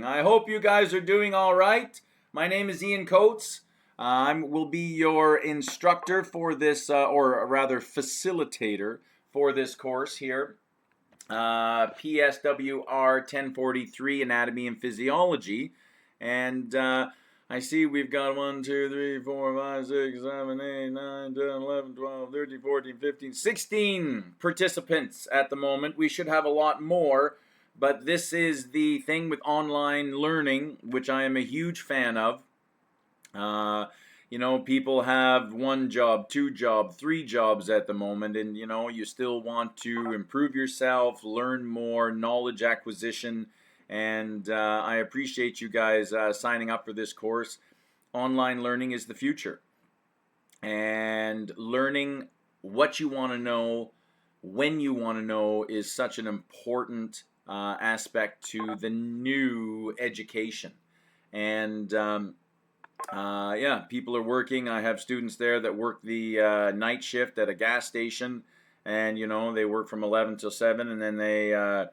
I hope you guys are doing all right. My name is Ian Coates. I will be your instructor for this, or rather facilitator for this course here. PSWR1043 Anatomy and Physiology. And I see we've got 1, 2, 3, 4, 5, 6, 7, 8, 9, 10, 11, 12, 13, 14, 15, 16 participants at the moment. We should have a lot more. But this is the thing with online learning, which I am a huge fan of. People have 1 job, 2 jobs, 3 jobs at the moment, and you still want to improve yourself, learn more, knowledge acquisition, and I appreciate you guys signing up for this course. Online learning is the future, and learning what you want to know, when you want to know, is such an important aspect to the new education. And yeah, people are working. I have students there that work the night shift at a gas station, and they work from 11 till 7, and then they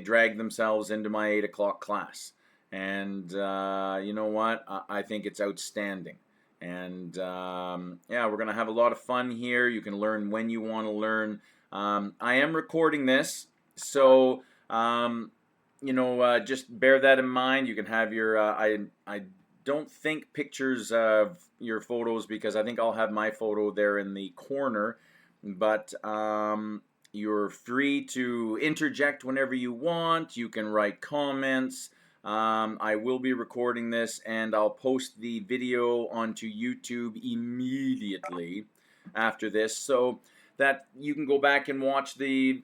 drag themselves into my 8 o'clock class. And you know what? I think it's outstanding. And yeah, we're gonna have a lot of fun here. You can learn when you want to learn. I am recording this, so just bear that in mind. You can have your I don't think pictures of your photos, because I think I'll have my photo there in the corner, but you're free to interject whenever you want. You can write comments. I will be recording this, and I'll post the video onto YouTube immediately after this, so that you can go back and watch the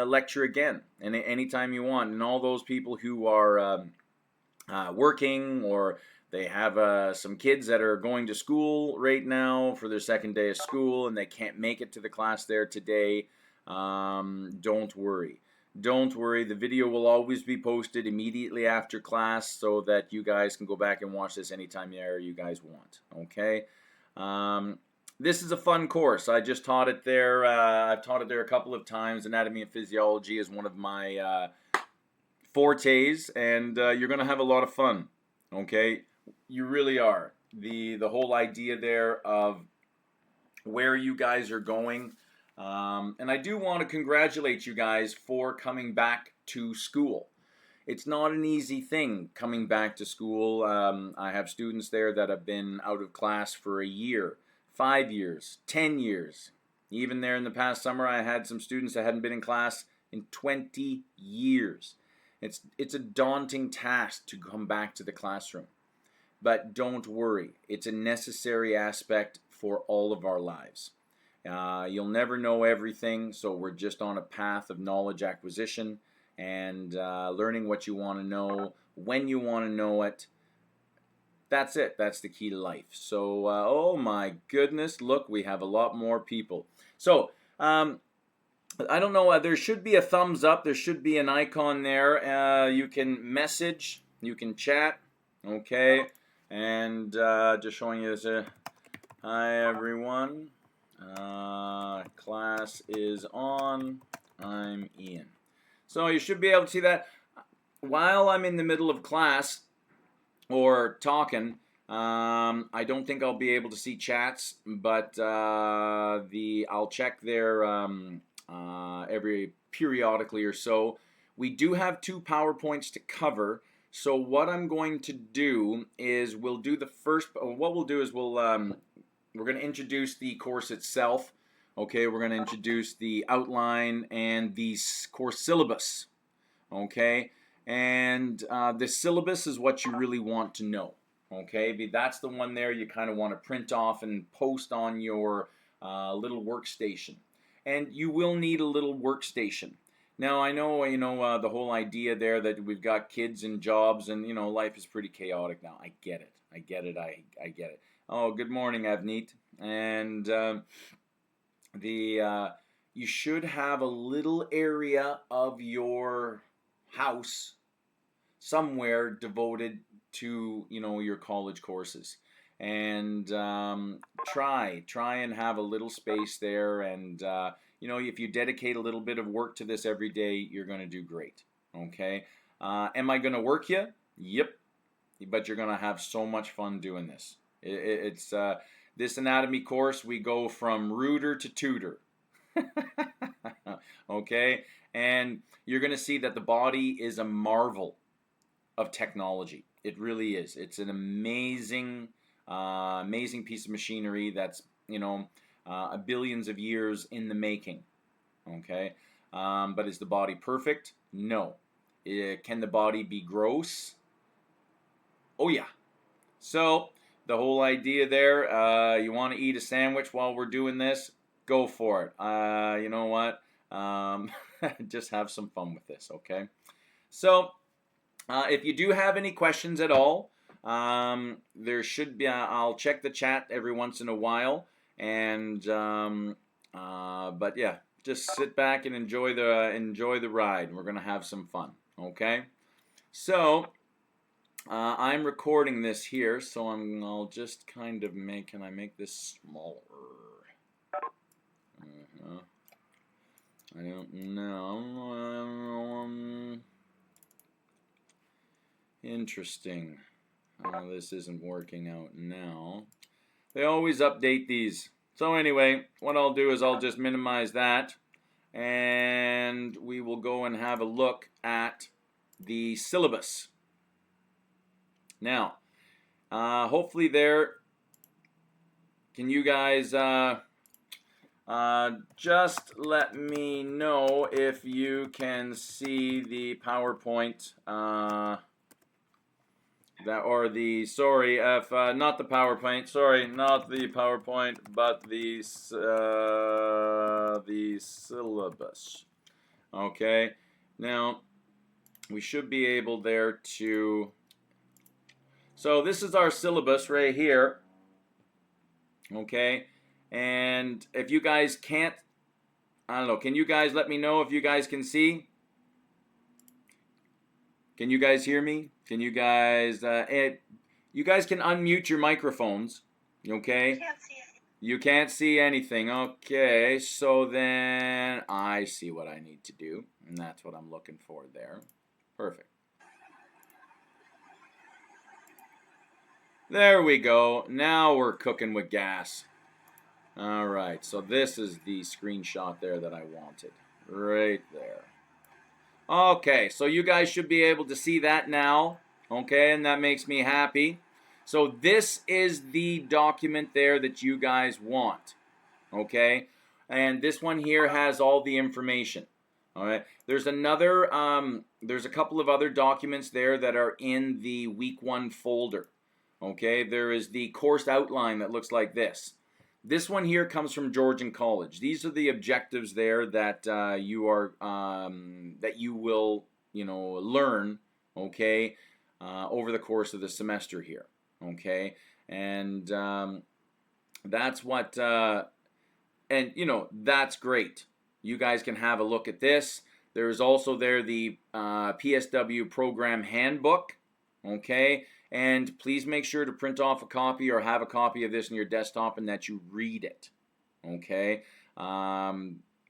lecture again anytime you want. And all those people who are working, or they have some kids that are going to school right now for their second day of school and they can't make it to the class there today, don't worry. Don't worry, the video will always be posted immediately after class, so that you guys can go back and watch this anytime you guys want, okay? This is a fun course. I just taught it there. I've taught it there a couple of times. Anatomy and physiology is one of my fortes, and you're going to have a lot of fun, okay? You really are. The whole idea there of where you guys are going. And I do want to congratulate you guys for coming back to school. It's not an easy thing coming back to school. I have students there that have been out of class for a year, 5 years, 10 years. Even there in the past summer, I had some students that hadn't been in class in 20 years. It's a daunting task to come back to the classroom. But don't worry, it's a necessary aspect for all of our lives. You'll never know everything, so we're just on a path of knowledge acquisition and learning what you want to know, when you want to know it. That's it. That's the key to life. So, oh my goodness, look, we have a lot more people. So, I don't know, there should be a thumbs up. There should be an icon there. You can message, you can chat, okay? And just showing you this. Hi, everyone. Class is on. I'm Ian. So you should be able to see that. While I'm in the middle of class or talking, I don't think I'll be able to see chats, but I'll check there every periodically or so. We do have 2 PowerPoints to cover. So what I'm going to do is we'll do the first. What we'll do is we're going to introduce the course itself. Okay, we're going to introduce the outline and the course syllabus. Okay, and the syllabus is what you really want to know. Okay, that's the one there you kind of want to print off and post on your little workstation. And you will need a little workstation. Now, I know, the whole idea there that we've got kids and jobs and, life is pretty chaotic now. I get it. I get it. Oh, good morning, Avneet. And you should have a little area of your house somewhere devoted to, your college courses. And try and have a little space there, and if you dedicate a little bit of work to this every day, you're going to do great. Okay, am I going to work you? Yep. But you're gonna have so much fun doing this. It's this anatomy course. We go from rooter to tutor. Okay, and you're gonna see that the body is a marvel of technology. It really is. It's an amazing, amazing piece of machinery that's billions of years in the making. Okay, but is the body perfect? No. Can the body be gross? Oh yeah. So the whole idea there, you want to eat a sandwich while we're doing this? Go for it. You know what? Just have some fun with this, okay? So if you do have any questions at all, there should be. I'll check the chat every once in a while, and but yeah, just sit back and enjoy the ride. We're gonna have some fun, okay? So I'm recording this here, so I'll just kind of can I make this smaller? I don't know. Interesting. This isn't working out now. They always update these. So anyway, what I'll do is I'll just minimize that, and we will go and have a look at the syllabus. Now, hopefully there, can you guys just let me know if you can see the PowerPoint, if not the PowerPoint, sorry, not the PowerPoint, but the syllabus. Okay, now we should be able there to. So this is our syllabus right here. Okay, and if you guys can't, I don't know, can you guys let me know if you guys can see? Can you guys hear me? Can you guys, you guys can unmute your microphones, okay? Can't see it. You can't see anything, okay, so then I see what I need to do, and that's what I'm looking for there. Perfect. There we go. Now we're cooking with gas. All right, so this is the screenshot there that I wanted. Right there. Okay, so you guys should be able to see that now. Okay, and that makes me happy. So this is the document there that you guys want. Okay, and this one here has all the information. All right, there's another, there's a couple of other documents there that are in the week 1 folder. Okay, there is the course outline that looks like this. This one here comes from Georgian College. These are the objectives there that you will learn, okay, over the course of the semester here, okay, and that's what that's great. You guys can have a look at this. There is also there the PSW program handbook, okay. And please make sure to print off a copy or have a copy of this on your desktop and that you read it. Okay,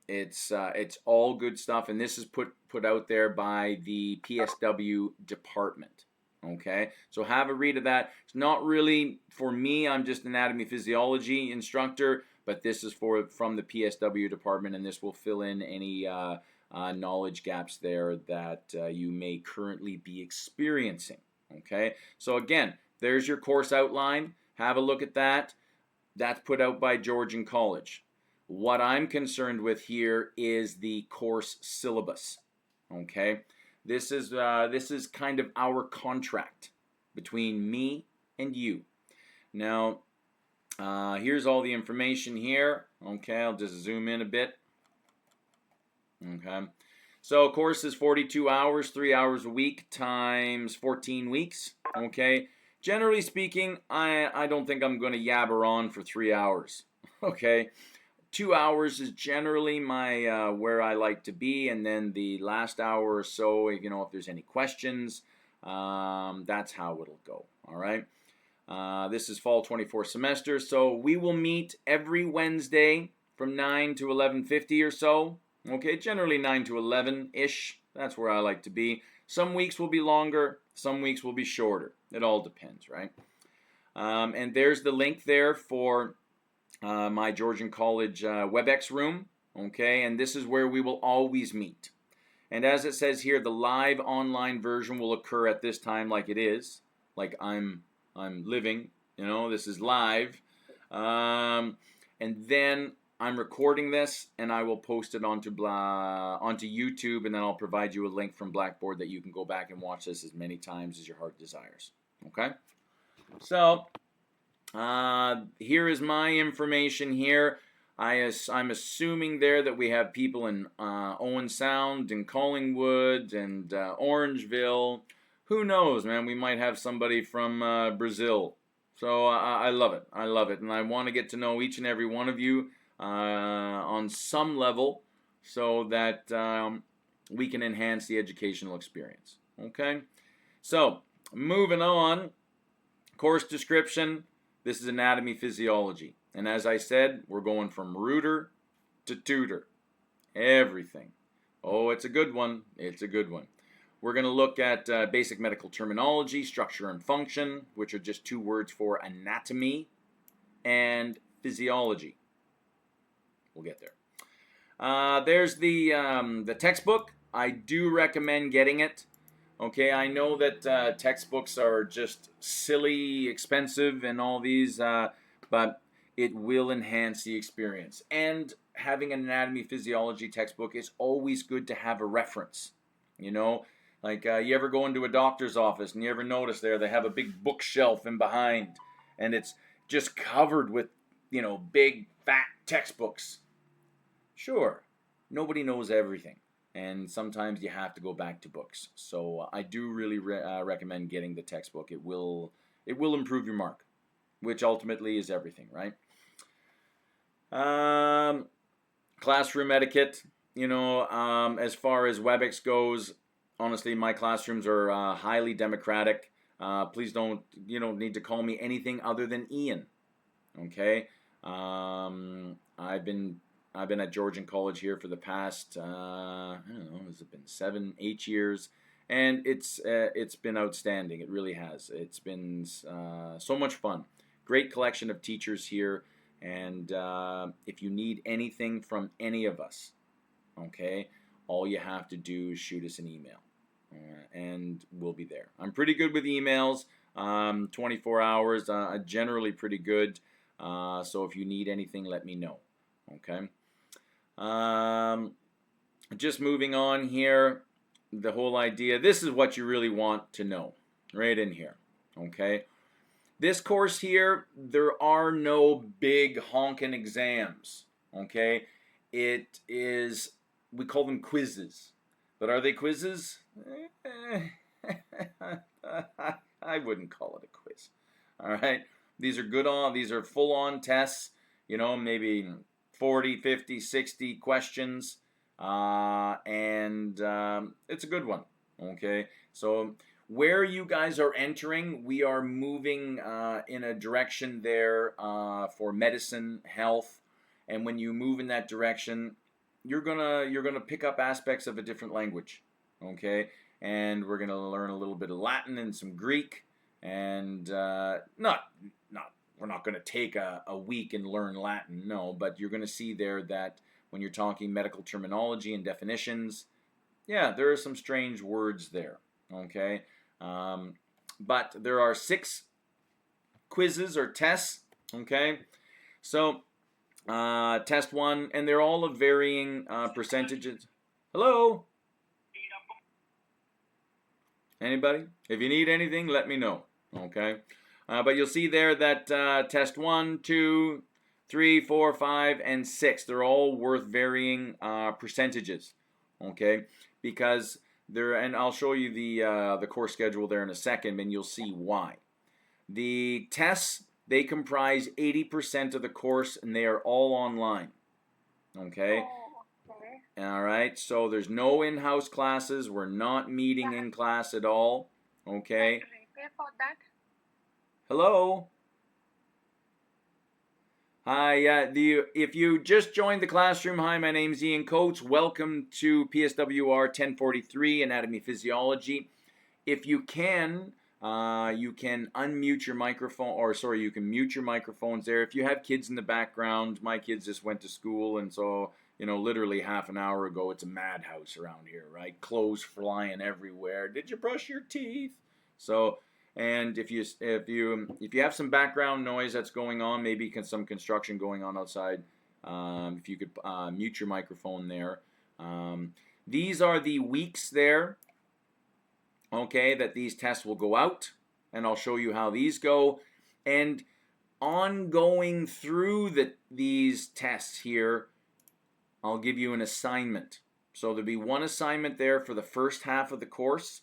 it's all good stuff, and this is put out there by the PSW department. Okay, so have a read of that. It's not really for me. I'm just an anatomy physiology instructor, but this is from the PSW department, and this will fill in any knowledge gaps there that you may currently be experiencing. Okay, so again, there's your course outline. Have a look at that. That's put out by Georgian College. What I'm concerned with here is the course syllabus. Okay, this is kind of our contract between me and you. Now, here's all the information here. Okay, I'll just zoom in a bit. Okay. So course is 42 hours, 3 hours a week times 14 weeks, okay? Generally speaking, I don't think I'm going to yabber on for 3 hours, okay? 2 hours is generally my where I like to be, and then the last hour or so, if there's any questions, that's how it'll go, all right? This is fall 24 semester, so we will meet every Wednesday from 9 to 11:50 or so. Okay, generally 9 to 11-ish. That's where I like to be. Some weeks will be longer. Some weeks will be shorter. It all depends, right? And there's the link there for my Georgian College WebEx room, okay? And this is where we will always meet. And as it says here, the live online version will occur at this time like it is, like I'm living, you know, this is live. And then I'm recording this and I will post it onto YouTube, and then I'll provide you a link from Blackboard that you can go back and watch this as many times as your heart desires. Okay? So, here is my information here. I'm assuming there that we have people in Owen Sound and Collingwood and Orangeville. Who knows, man? We might have somebody from Brazil. So I love it. I love it. And I want to get to know each and every one of you on some level so that we can enhance the educational experience. Okay? So, moving on. Course description. This is anatomy physiology. And as I said, we're going from rooter to tutor. Everything. Oh, it's a good one. It's a good one. We're going to look at basic medical terminology, structure and function, which are just two words for anatomy, and physiology. We'll get there. There's the textbook. I do recommend getting it. Okay, I know that textbooks are just silly, expensive, and all these, but it will enhance the experience. And having an anatomy physiology textbook is always good to have a reference. You know, like you ever go into a doctor's office and you ever notice there they have a big bookshelf in behind, and it's just covered with, you know, big fat textbooks. Sure, nobody knows everything. And sometimes you have to go back to books. So I do really recommend getting the textbook. It will improve your mark, which ultimately is everything, right? Classroom etiquette. You know, as far as WebEx goes, honestly, my classrooms are highly democratic. Please don't need to call me anything other than Ian. Okay. I've been at Georgian College here for the past, I don't know, has it been 7, 8 years? And it's been outstanding. It really has. It's been so much fun. Great collection of teachers here. And if you need anything from any of us, okay, all you have to do is shoot us an email. And we'll be there. I'm pretty good with emails. 24 hours, generally pretty good. So if you need anything, let me know. Okay. Just moving on here, the whole idea, this is what you really want to know, right in here, okay? This course here, there are no big honking exams, okay? It is, we call them quizzes, but are they quizzes? I wouldn't call it a quiz, all right? These are full-on tests, you know, maybe 40, 50, 60 questions, and it's a good one, okay? So where you guys are entering, we are moving in a direction there for medicine, health, and when you move in that direction, you're gonna pick up aspects of a different language, okay? And we're gonna learn a little bit of Latin and some Greek, and we're not going to take a week and learn Latin, no, but you're going to see there that when you're talking medical terminology and definitions, yeah, there are some strange words there, okay? But there are 6 quizzes or tests, okay? So, test 1, and they're all of varying percentages. Hello? Anybody? If you need anything, let me know, okay? But you'll see there that test 1, 2, 3, 4, 5, and 6, they're all worth varying percentages, okay? Because and I'll show you the course schedule there in a second, and you'll see why. The tests, they comprise 80% of the course, and they are all online, okay? All right, so there's no in-house classes. We're not meeting in class at all, okay? Hello? Hi, if you just joined the classroom, hi, my name's Ian Coates. Welcome to PSWR1043 Anatomy Physiology. If you can unmute your microphone, or sorry, you can mute your microphones there. If you have kids in the background, my kids just went to school, and so, you know, literally half an hour ago, it's a madhouse around here, right? Clothes flying everywhere. Did you brush your teeth? So, and if you have some background noise that's going on, maybe some construction going on outside, if you could mute your microphone there. These are the weeks there, okay, that these tests will go out, and I'll show you how these go. And ongoing through these tests here, I'll give you an assignment. So there'll be one assignment there for the first half of the course,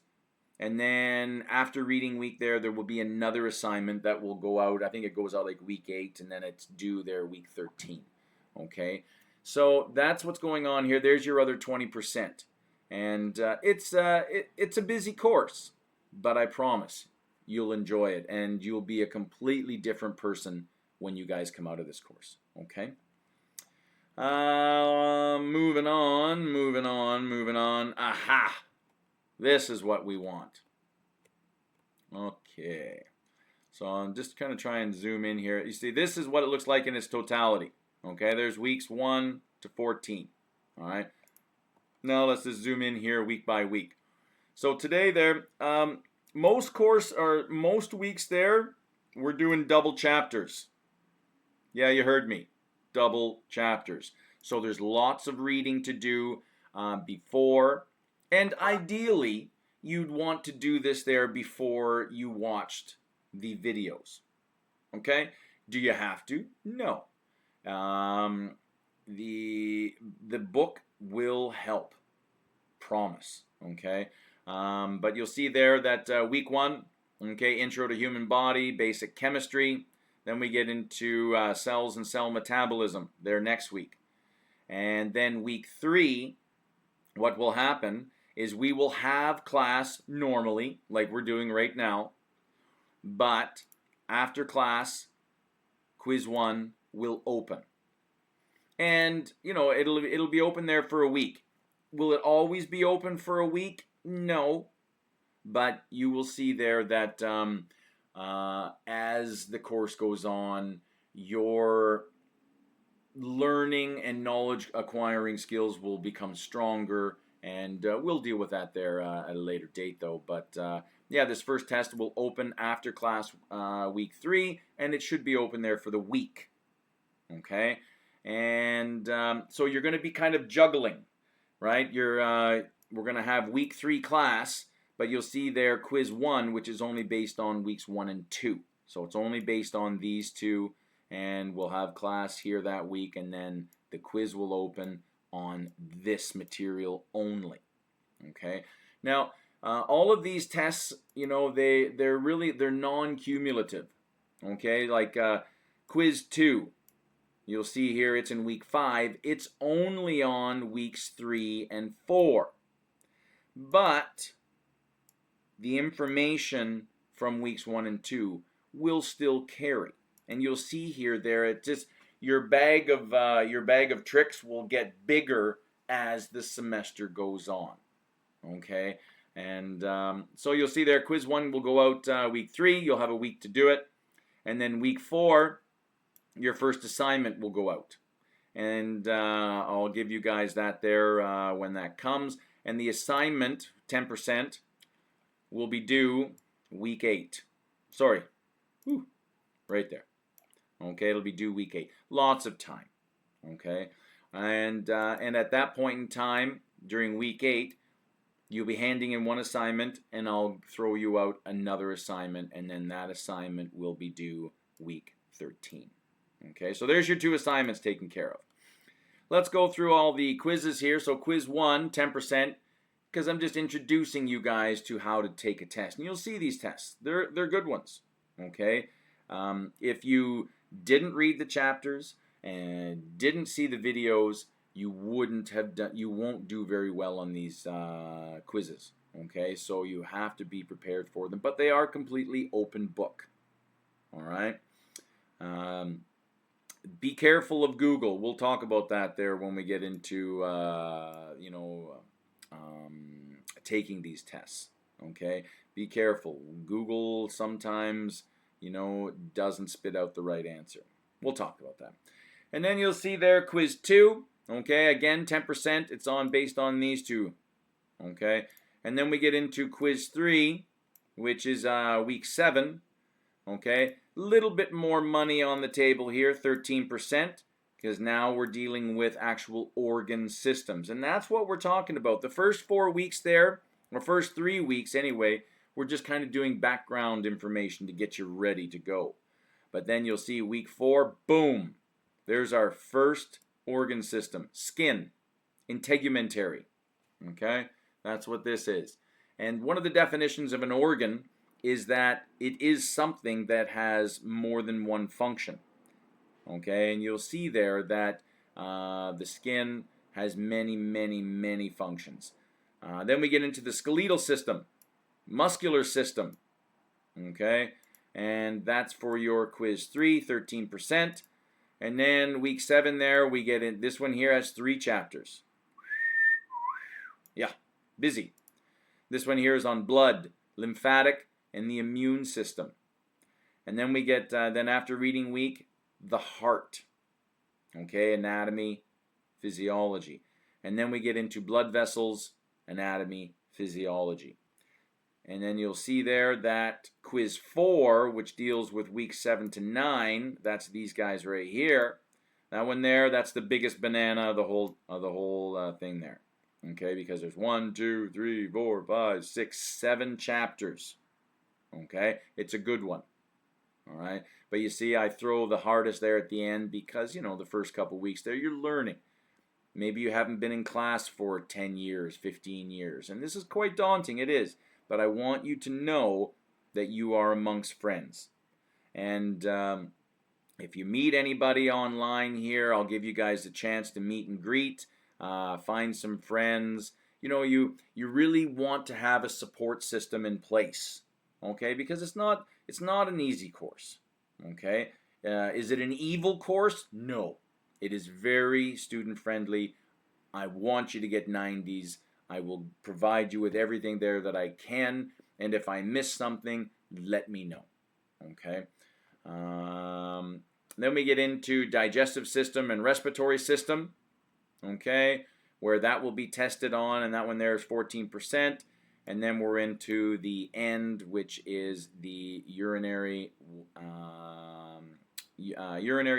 and then after reading week there will be another assignment that will go out. I think it goes out like week 8, and then it's due there week 13. Okay, so that's what's going on here. There's your other 20%. And it's a busy course, but I promise you'll enjoy it, and you'll be a completely different person when you guys come out of this course. Okay? Moving on. Aha! This is what we want. Okay. So I'm just kind of trying and zoom in here. You see, this is what it looks like in its totality. Okay, there's weeks 1 to 14. All right. Now let's just zoom in here week by week. So today there, most weeks there, we're doing double chapters. Yeah, you heard me. Double chapters. So there's lots of reading to do before, and ideally you'd want to do this there before you watched the videos. Okay? Do you have to? No. The book will help, promise. Okay, but you'll see there that week 1, okay, intro to human body, basic chemistry. Then we get into cells and cell metabolism there next week, and then week 3, what will happen is we will have class normally, like we're doing right now, but after class, quiz 1 will open. And, you know, it'll be open there for a week. Will it always be open for a week? No. But you will see there that as the course goes on, your learning and knowledge acquiring skills will become stronger. And we'll deal with that there at a later date, though. But, yeah, this first test will open after class week 3, and it should be open there for the week. Okay? And so you're going to be kind of juggling, right? We're going to have week 3 class, but you'll see there quiz 1, which is only based on weeks 1 and 2. So it's only based on these 2, and we'll have class here that week, and then the quiz will open on this material only. Okay. Now, all of these tests, you know, they're non-cumulative. Okay, like quiz 2. You'll see here it's in week 5. It's only on weeks 3 and 4. But the information from weeks 1 and 2 will still carry. And you'll see here it's just your bag of tricks will get bigger as the semester goes on. Okay? And so you'll see there quiz 1 will go out week 3. You'll have a week to do it. And then week 4, your first assignment will go out, and I'll give you guys that there when that comes. And the assignment, 10%, will be due week 8. Sorry, right there. Okay, it'll be due week 8. Lots of time. Okay, and at that point in time, during week 8, you'll be handing in one assignment, and I'll throw you out another assignment, and then that assignment will be due week 13. Okay, so there's your 2 assignments taken care of. Let's go through all the quizzes here. So quiz 1, 10%, because I'm just introducing you guys to how to take a test. And you'll see these tests. They're good ones. Okay, if you didn't read the chapters and didn't see the videos, you won't do very well on these quizzes. Okay, so you have to be prepared for them. But they are completely open book. All right. Be careful of Google. We'll talk about that there when we get into taking these tests. Okay, be careful. Google sometimes, doesn't spit out the right answer. We'll talk about that. And then you'll see there quiz 2. Okay, again 10%. It's on based on these two. Okay, and then we get into quiz 3, which is week 7. Okay, little bit more money on the table here, 13%, because now we're dealing with actual organ systems, and that's what we're talking about. The first 4 weeks there, or first 3 weeks anyway, we're just kind of doing background information to get you ready to go. But then you'll see week 4, boom, there's our first organ system, skin, integumentary. Okay, that's what this is. And one of the definitions of an organ is that it is something that has more than one function. Okay, and you'll see there that the skin has many, many, many functions. Then we get into the skeletal system, muscular system. Okay, and that's for your quiz 3, 13%. And then week 7 there, we get in. This one here has 3 chapters. Yeah, busy. This one here is on blood, lymphatic, and the immune system. And then we get, then after reading week, the heart. Okay, anatomy, physiology. And then we get into blood vessels, anatomy, physiology. And then you'll see there that quiz 4, which deals with week 7 to 9, that's these guys right here. That one there, that's the biggest banana of the whole thing there. Okay, because there's 1, 2, 3, 4, 5, 6, 7 chapters. Okay, it's a good one. All right, but you see, I throw the hardest there at the end because, the first couple weeks there, you're learning. Maybe you haven't been in class for 10 years, 15 years, and this is quite daunting, it is. But I want you to know that you are amongst friends. And if you meet anybody online here, I'll give you guys a chance to meet and greet, find some friends. You really want to have a support system in place. Okay, because it's not an easy course. Okay, is it an evil course? No, it is very student friendly. I want you to get 90s. I will provide you with everything there that I can, and if I miss something, let me know. Okay. Then we get into digestive system and respiratory system. Okay, where that will be tested on, and that one there is 14%. And then we're into the end, which is the urinary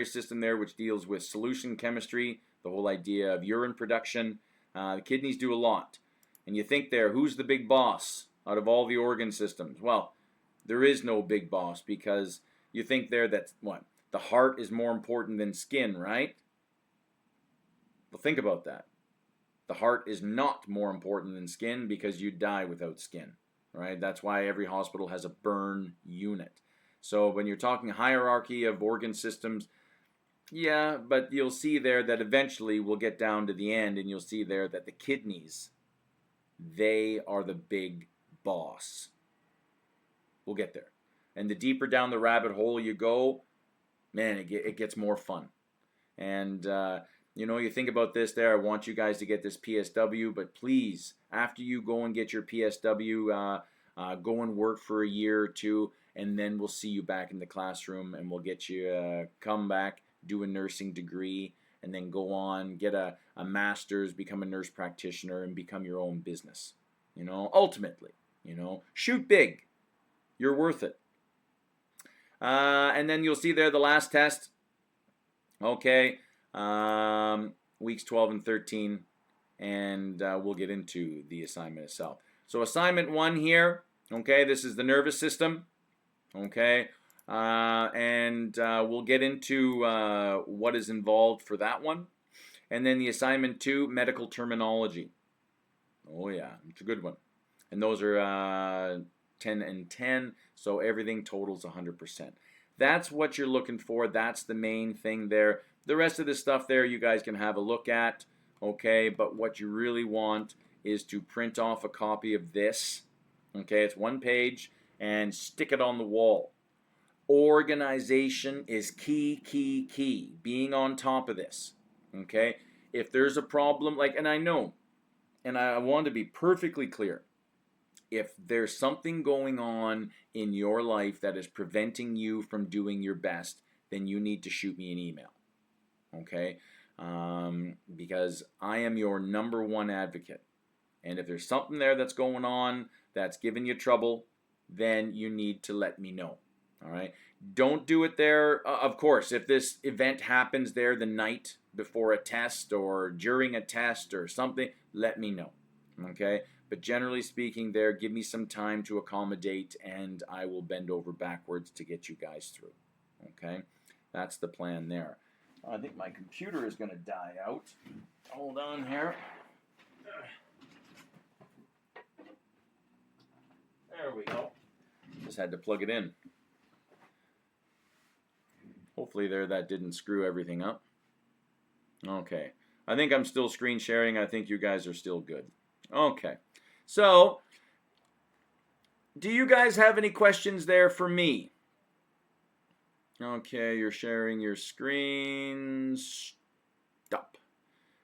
system there, which deals with solution chemistry, the whole idea of urine production. The kidneys do a lot. And you think there, who's the big boss out of all the organ systems? Well, there is no big boss, because you think there that, what, the heart is more important than skin, right? Well, think about that. The heart is not more important than skin, because you die without skin, right? That's why every hospital has a burn unit. So when you're talking hierarchy of organ systems, yeah, but you'll see there that eventually we'll get down to the end, and you'll see there that the kidneys, they are the big boss. We'll get there. And the deeper down the rabbit hole you go, man, it gets more fun. And you think about this there, I want you guys to get this PSW, but please, after you go and get your PSW, go and work for a year or 2, and then we'll see you back in the classroom, and we'll get you come back, do a nursing degree, and then go on, get a master's, become a nurse practitioner, and become your own business. Ultimately, shoot big. You're worth it. And then you'll see there the last test. Okay. Weeks 12 and 13, and we'll get into the assignment itself. So assignment 1 here, okay, this is the nervous system, okay, and we'll get into what is involved for that one. And then the assignment 2, medical terminology. Oh yeah, it's a good one. And those are 10 and 10, so everything totals 100%. That's what you're looking for. That's the main thing there. The rest of the stuff there you guys can have a look at, okay, but what you really want is to print off a copy of this, okay, it's 1 page, and stick it on the wall. Organization is key, being on top of this, okay. If there's a problem, and I know, and I want to be perfectly clear, if there's something going on in your life that is preventing you from doing your best, then you need to shoot me an email. Okay? Because I am your number one advocate. And if there's something there that's going on that's giving you trouble, then you need to let me know. All right? Don't do it there. Of course, if this event happens there the night before a test or during a test or something, let me know. Okay? But generally speaking there, give me some time to accommodate and I will bend over backwards to get you guys through. Okay? That's the plan there. I think my computer is going to die out. Hold on here. There we go. Just had to plug it in. Hopefully there that didn't screw everything up. Okay. I think I'm still screen sharing. I think you guys are still good. Okay. So, do you guys have any questions there for me? Okay, you're sharing your screen. Stop.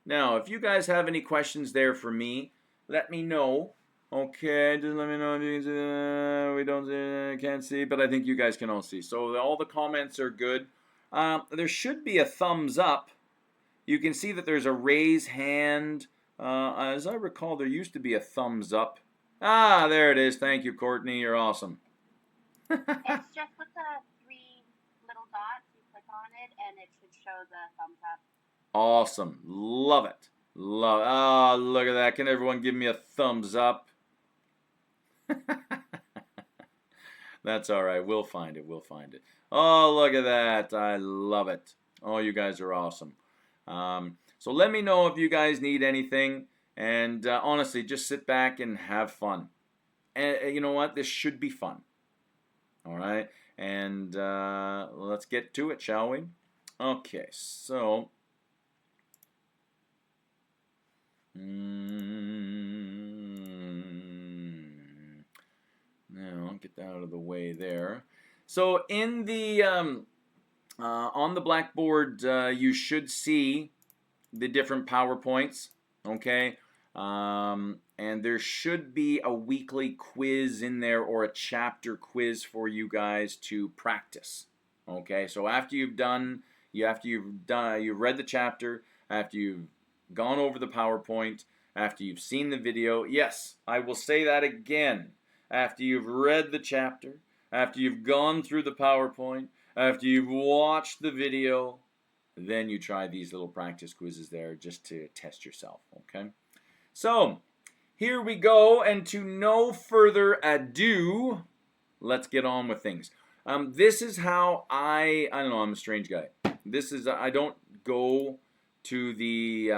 Now, if you guys have any questions there for me, let me know. Okay, just let me know if you can see. We don't can't see, but I think you guys can all see. So all the comments are good. There should be a thumbs up. You can see that there's a raise hand. As I recall, there used to be a thumbs up. Ah, there it is. Thank you, Courtney. You're awesome. It's just with the 3 little dots. You click on it, and it should show the thumbs up. Awesome. Love it. Love it. Ah, look at that. Can everyone give me a thumbs up? That's all right. We'll find it. We'll find it. Oh, look at that. I love it. Oh, you guys are awesome. So let me know if you guys need anything. And honestly, just sit back and have fun. And you know what? This should be fun. All right. And let's get to it, shall we? Okay. So. Now, get that out of the way there. So in the on the blackboard, you should see the different PowerPoints, okay? And there should be a weekly quiz in there or a chapter quiz for you guys to practice, okay? So after you've read the chapter, after you've gone over the PowerPoint, after you've seen the video, yes, I will say that again. After you've read the chapter, after you've gone through the PowerPoint, after you've watched the video, then you try these little practice quizzes there just to test yourself, okay? So, here we go, and to no further ado, let's get on with things. This is how I don't know, I'm a strange guy. This is, I don't go to the,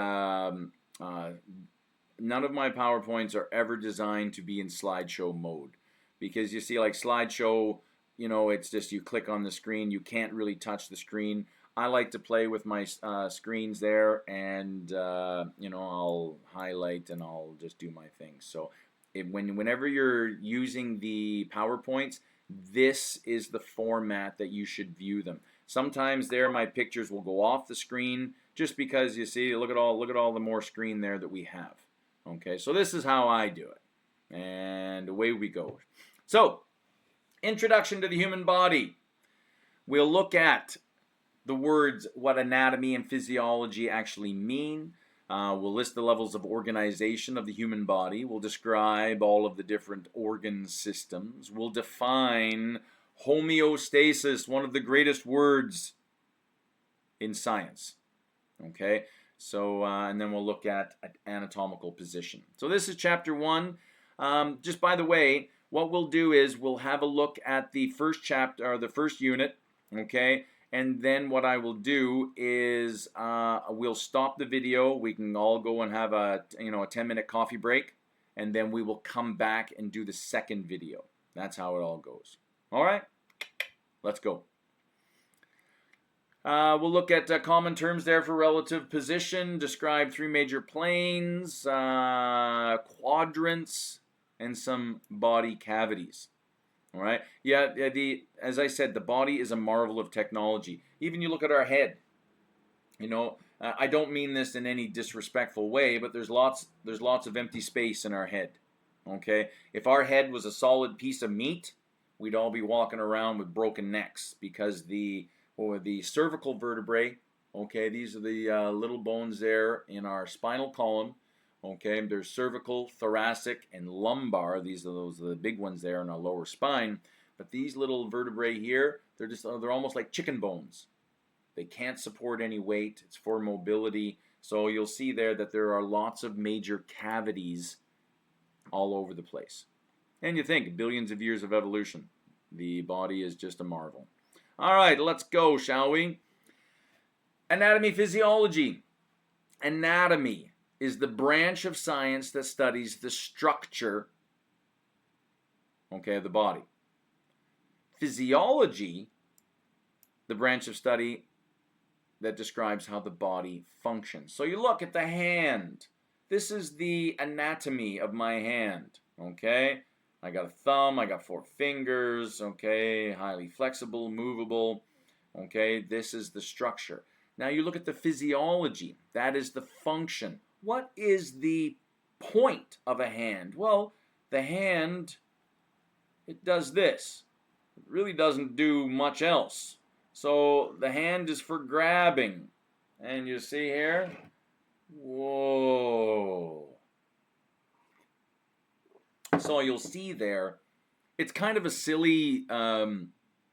none of my PowerPoints are ever designed to be in slideshow mode. Because you see, like slideshow, you know, it's just you click on the screen, you can't really touch the screen. I like to play with my screens there, and you know, I'll highlight and I'll just do my thing. So whenever you're using the PowerPoints, this is the format that you should view them. Sometimes there my pictures will go off the screen just because you see, look at all the more screen there that we have. Okay, so this is how I do it, and away we go. So, introduction to the human body. We'll look at the words, what anatomy and physiology actually mean. We'll list the levels of organization of the human body. We'll describe all of the different organ systems. We'll define homeostasis, one of the greatest words in science. Okay, so and then we'll look at anatomical position. So this is chapter 1. Just by the way, what we'll do is we'll have a look at the first chapter, or the first unit, okay? And then what I will do is we'll stop the video. We can all go and have a 10-minute coffee break, and then we will come back and do the second video. That's how it all goes. All right, let's go. We'll look at common terms there for relative position, describe 3 major planes, quadrants, and some body cavities. All right. Yeah. As I said, the body is a marvel of technology. Even you look at our head. You know, I don't mean this in any disrespectful way, but there's lots of empty space in our head. Okay, if our head was a solid piece of meat, we'd all be walking around with broken necks because the cervical vertebrae. Okay, these are the little bones there in our spinal column. Okay, there's cervical, thoracic, and lumbar. These are the big ones there in our lower spine. But these little vertebrae here, they're almost like chicken bones. They can't support any weight. It's for mobility. So you'll see there that there are lots of major cavities all over the place. And you think, billions of years of evolution. The body is just a marvel. All right, let's go, shall we? Anatomy, physiology. Anatomy is the branch of science that studies the structure, okay, of the body. Physiology, the branch of study that describes how the body functions. So you look at the hand. This is the anatomy of my hand, okay? I got a thumb, I got 4 fingers, okay? Highly flexible, movable, okay? This is the structure. Now you look at the physiology. That is the function. What is the point of a hand? Well, the hand, it does this. It really doesn't do much else. So the hand is for grabbing. And you see here, whoa. So you'll see there, it's kind of a silly,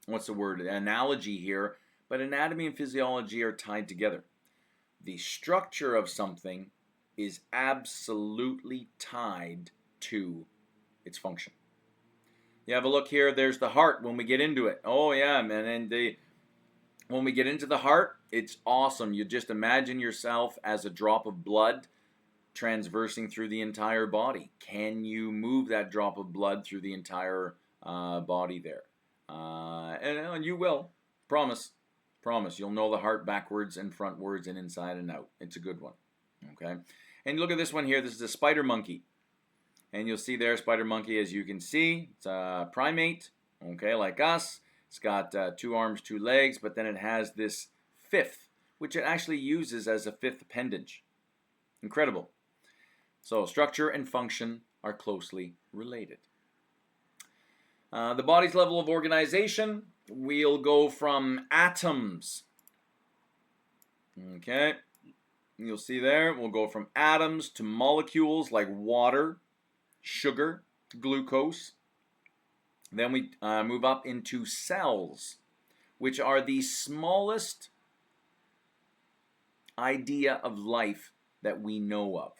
analogy here, but anatomy and physiology are tied together. The structure of something is absolutely tied to its function. You have a look here, there's the heart when we get into it. Oh yeah, man, and when we get into the heart, it's awesome. You just imagine yourself as a drop of blood transversing through the entire body. Can you move that drop of blood through the entire body there? And you will. Promise. Promise. You'll know the heart backwards and frontwards and inside and out. It's a good one. Okay. And look at this one here. This is a spider monkey. And you'll see there, spider monkey, as you can see, it's a primate, okay, like us. It's got 2 arms, 2 legs, but then it has this 5th, which it actually uses as a 5th appendage. Incredible. So structure and function are closely related. The body's level of organization, we'll go from atoms. Okay, you'll see there, we'll go from atoms to molecules like water, sugar, glucose. Then we move up into cells, which are the smallest idea of life that we know of.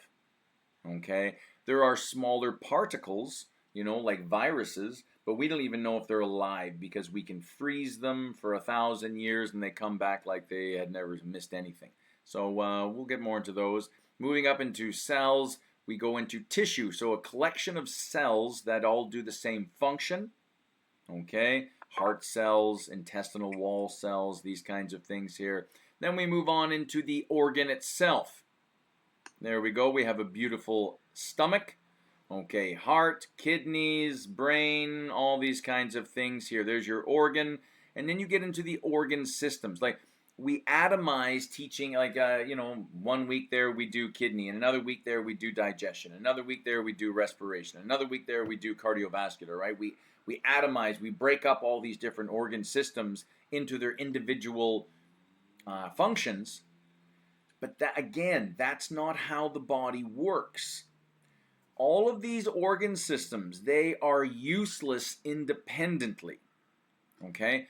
Okay, there are smaller particles, like viruses, but we don't even know if they're alive because we can freeze them for 1,000 years and they come back like they had never missed anything. So we'll get more into those. Moving up into cells, we go into tissue, so a collection of cells that all do the same function. Okay, heart cells, intestinal wall cells, these kinds of things here. Then we move on into the organ itself. There we go, we have a beautiful stomach. Okay, heart, kidneys, brain, all these kinds of things here. There's your organ. And then you get into the organ systems. Like, we atomize teaching, like, 1 week there we do kidney, and another week there we do digestion, another week there we do respiration, another week there we do cardiovascular, right? We atomize, we break up all these different organ systems into their individual functions. But that, again, that's not how the body works. All of these organ systems, they are useless independently. Okay?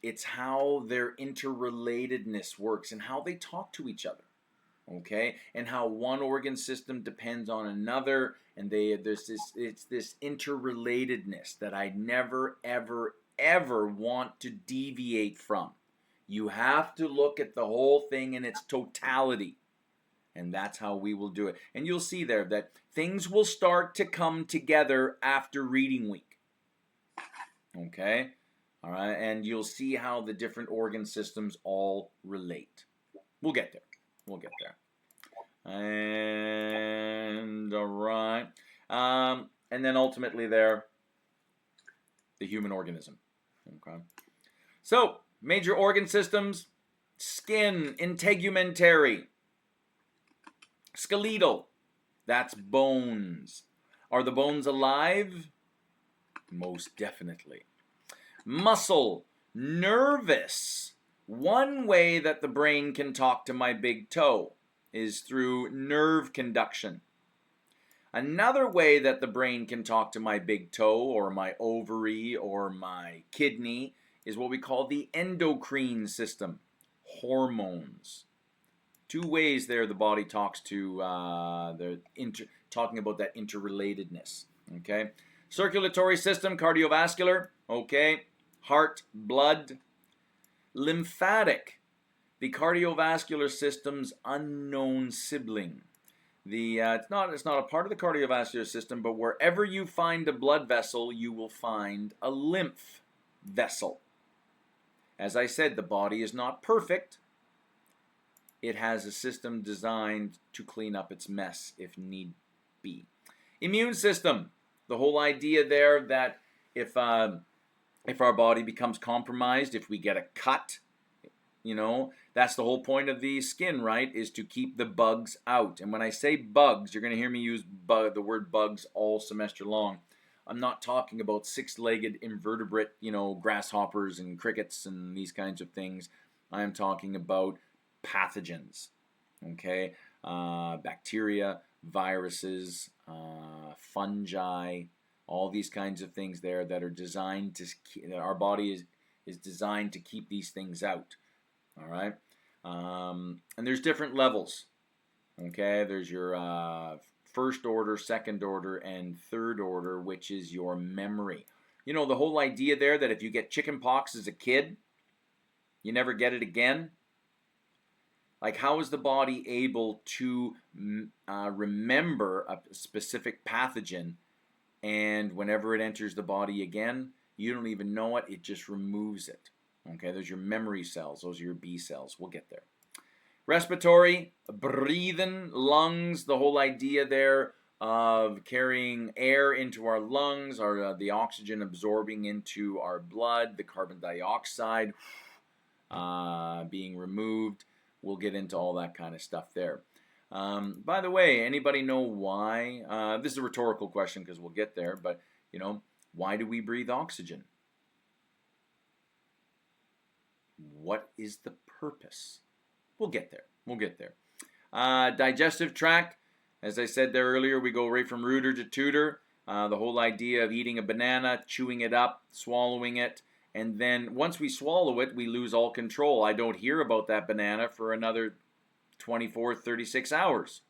It's how their interrelatedness works and how they talk to each other. Okay? And how one organ system depends on another, and it's this interrelatedness that I never, ever, ever want to deviate from. You have to look at the whole thing in its totality. And that's how we will do it. And you'll see there that things will start to come together after reading week. Okay? All right? And you'll see how the different organ systems all relate. We'll get there. We'll get there. And all right. And then ultimately there, the human organism. Okay? So, major organ systems, skin, integumentary. Skeletal, that's bones. Are the bones alive? Most definitely. Muscle, nervous. One way that the brain can talk to my big toe is through nerve conduction. Another way that the brain can talk to my big toe or my ovary or my kidney is what we call the endocrine system, hormones. Two ways there the body talks to, talking about that interrelatedness. Okay, circulatory system, cardiovascular. Okay, heart, blood, lymphatic, the cardiovascular system's unknown sibling. It's not a part of the cardiovascular system, but wherever you find a blood vessel, you will find a lymph vessel. As I said, the body is not perfect. It has a system designed to clean up its mess if need be. Immune system. The whole idea there that if our body becomes compromised, if we get a cut, that's the whole point of the skin, right? Is to keep the bugs out. And when I say bugs, you're going to hear me use the word bugs all semester long. I'm not talking about six-legged invertebrate, grasshoppers and crickets and these kinds of things. I am talking about pathogens, okay? Bacteria, viruses, fungi, all these kinds of things there that are designed to, our body is designed to keep these things out. All right, and there's different levels. Okay, there's your first order, second order, and third order, which is your memory. The whole idea there that if you get chicken pox as a kid, you never get it again. Like, how is the body able to remember a specific pathogen, and whenever it enters the body again, you don't even know it, it just removes it. Okay, those are your memory cells. Those are your B cells. We'll get there. Respiratory, breathing, lungs, the whole idea there of carrying air into our lungs, the oxygen absorbing into our blood, the carbon dioxide being removed. We'll get into all that kind of stuff there. By the way, anybody know why? This is a rhetorical question because we'll get there, but, why do we breathe oxygen? What is the purpose? We'll get there. We'll get there. Digestive tract, as I said there earlier, we go right from rooter to tutor. The whole idea of eating a banana, chewing it up, swallowing it, and then once we swallow it, we lose all control. I don't hear about that banana for another 24, 36 hours.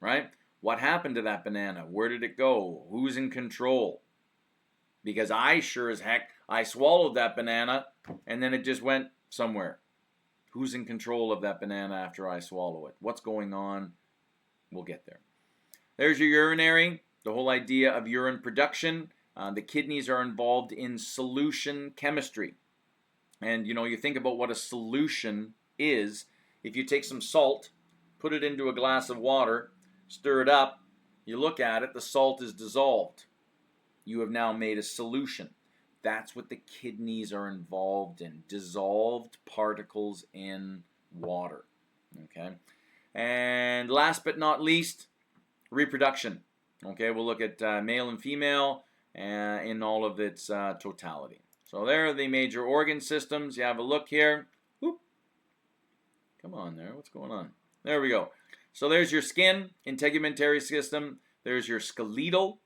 Right? What happened to that banana? Where did it go? Who's in control? Because I sure as heck, I swallowed that banana and then it just went somewhere. Who's in control of that banana after I swallow it? What's going on? We'll get there. There's your urinary, the whole idea of urine production. The kidneys are involved in solution chemistry. And you think about what a solution is. If you take some salt, put it into a glass of water, stir it up, you look at it, the salt is dissolved. You have now made a solution. That's what the kidneys are involved in, dissolved particles in water. Okay, and last but not least, reproduction. Okay, we'll look at male and female in all of its totality. So there are the major organ systems. You have a look here. Whoop. Come on there, what's going on? There we go. So there's your skin, integumentary system. There's your skeletal.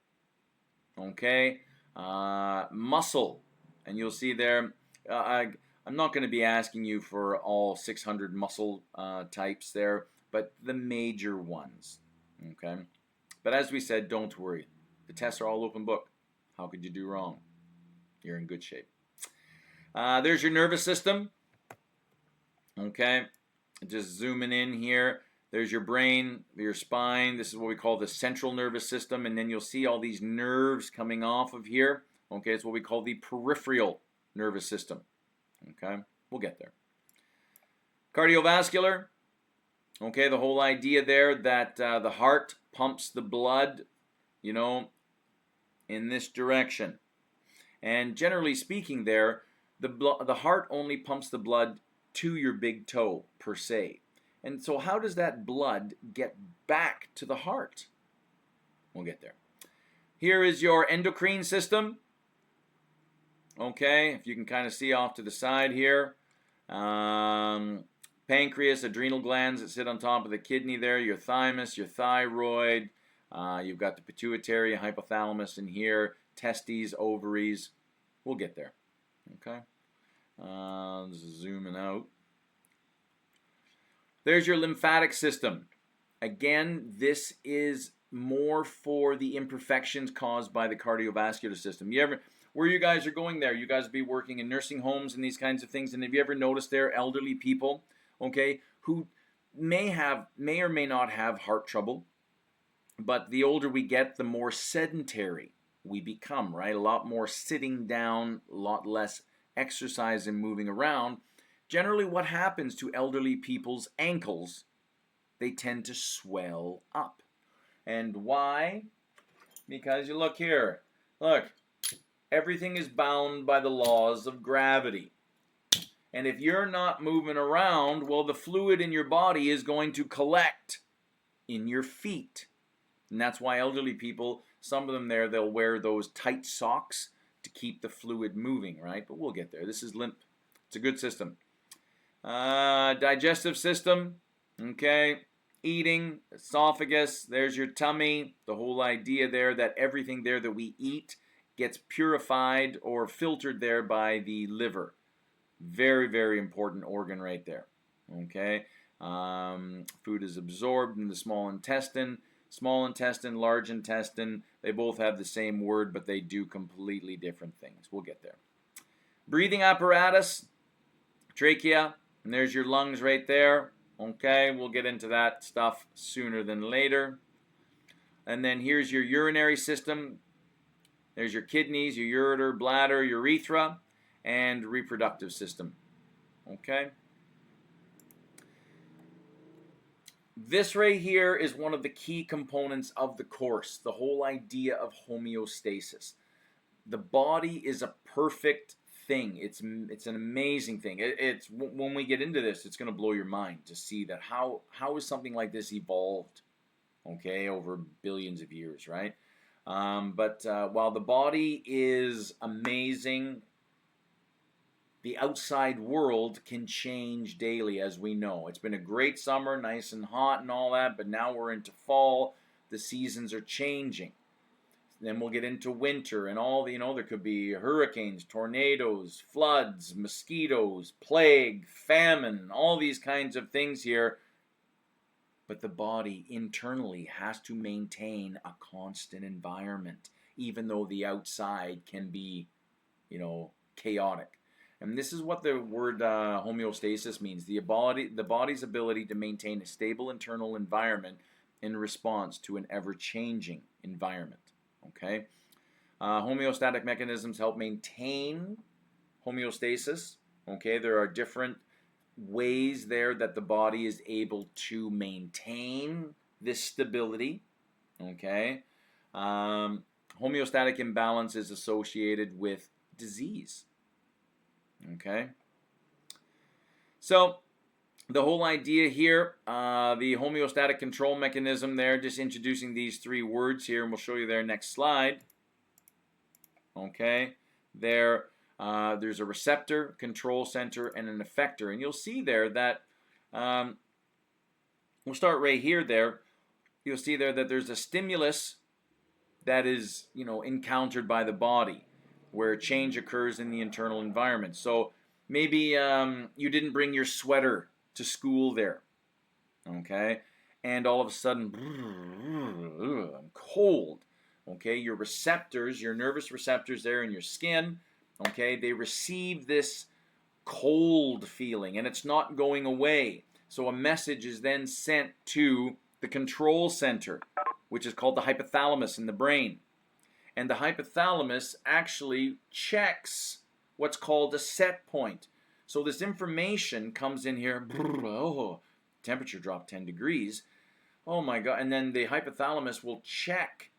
Okay, muscle, and you'll see there, I'm not going to be asking you for all 600 muscle types there, but the major ones, okay? But as we said, don't worry. The tests are all open book. How could you do wrong? You're in good shape. There's your nervous system, okay? Just zooming in here. There's your brain, your spine. This is what we call the central nervous system. And then you'll see all these nerves coming off of here. Okay, it's what we call the peripheral nervous system. Okay, we'll get there. Cardiovascular. Okay, the whole idea there that the heart pumps the blood, in this direction. And generally speaking there, the heart only pumps the blood to your big toe, per se. And so how does that blood get back to the heart? We'll get there. Here is your endocrine system. Okay, if you can kind of see off to the side here. Pancreas, adrenal glands that sit on top of the kidney there, your thymus, your thyroid. You've got the pituitary, hypothalamus in here, testes, ovaries. We'll get there. Okay, zooming out. There's your lymphatic system. Again, this is more for the imperfections caused by the cardiovascular system. Where you guys are going there, you guys be working in nursing homes and these kinds of things, and have you ever noticed there elderly people, okay, who may or may not have heart trouble, but the older we get, the more sedentary we become, right? A lot more sitting down, a lot less exercise and moving around. Generally, what happens to elderly people's ankles? They tend to swell up. And why? Because you look here. Look, everything is bound by the laws of gravity. And if you're not moving around, well, the fluid in your body is going to collect in your feet. And that's why elderly people, some of them there, they'll wear those tight socks to keep the fluid moving, right? But we'll get there. This is limp. It's a good system. Digestive system, okay? Eating, esophagus, there's your tummy. The whole idea there that everything there that we eat gets purified or filtered there by the liver. Very, very important organ right there, okay? Food is absorbed in the small intestine. Small intestine, large intestine, they both have the same word, but they do completely different things. We'll get there. Breathing apparatus, trachea, and there's your lungs right there. Okay, we'll get into that stuff sooner than later. And then here's your urinary system. There's your kidneys, your ureter, bladder, urethra, and reproductive system. Okay? This right here is one of the key components of the course, the whole idea of homeostasis. The body is a perfect thing. It's an amazing thing. It's when we get into this, it's going to blow your mind to see that how is something like this evolved, okay, over billions of years, right? But while the body is amazing, the outside world can change daily, as we know. It's been a great summer, nice and hot and all that, but now we're into fall. The seasons are changing. Then we'll get into winter and all the, there could be hurricanes, tornadoes, floods, mosquitoes, plague, famine, all these kinds of things here. But the body internally has to maintain a constant environment, even though the outside can be, chaotic. And this is what the word homeostasis means. The body's ability to maintain a stable internal environment in response to an ever-changing environment. Okay? Homeostatic mechanisms help maintain homeostasis. Okay? There are different ways there that the body is able to maintain this stability. Okay? Homeostatic imbalance is associated with disease. Okay, so the whole idea here, the homeostatic control mechanism there, just introducing these three words here, and we'll show you there next slide. Okay, there's a receptor, control center, and an effector, and you'll see there that we'll start right here. There, you'll see there that there's a stimulus that is encountered by the body, where change occurs in the internal environment. So maybe you didn't bring your sweater to school there, okay? And all of a sudden, I'm cold, okay? Your receptors, your nervous receptors there in your skin, okay, they receive this cold feeling, and it's not going away. So a message is then sent to the control center, which is called the hypothalamus in the brain. And the hypothalamus actually checks what's called a set point. So this information comes in here, oh, temperature dropped 10 degrees. Oh my God, and then the hypothalamus will check.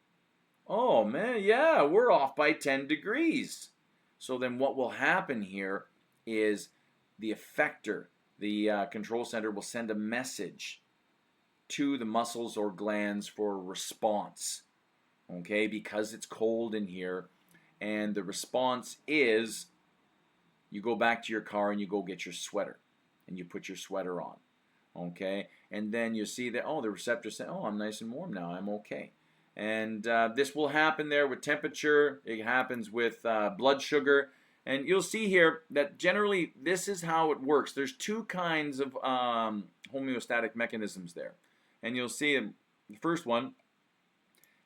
Oh man, yeah, we're off by 10 degrees. So then what will happen here is the effector, the control center, will send a message to the muscles or glands for a response. okay, because it's cold in here. And the response is you go back to your car and you go get your sweater and you put your sweater on, okay? And then you see that, oh, the receptor say, oh, I'm nice and warm now, I'm okay. And this will happen there with temperature. It happens with blood sugar. And you'll see here that generally this is how it works. There's two kinds of homeostatic mechanisms there. And you'll see the first one,